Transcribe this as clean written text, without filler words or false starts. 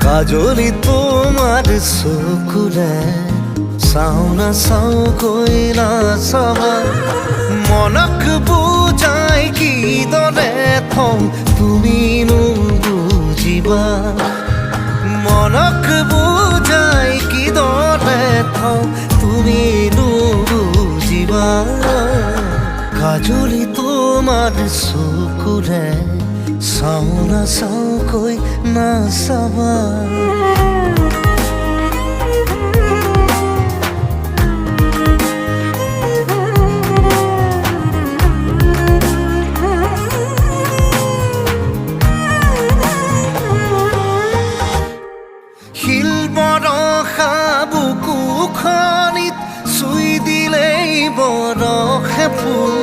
কাজলি তোমাৰ চকুৰে চাও না চাওকৈ নাচাবা মনক বুজাই কিদৰে থওঁ তুমিনো বুজিবা মনক বুজাই কিদৰে থওঁ তুমিনো বুজিবা কাজলি তোমাৰ চকুৰে চাও না চাওকৈ নাচাবা শিল বৰষা বুকুখনিত চুই দিলেই বৰষে ফুল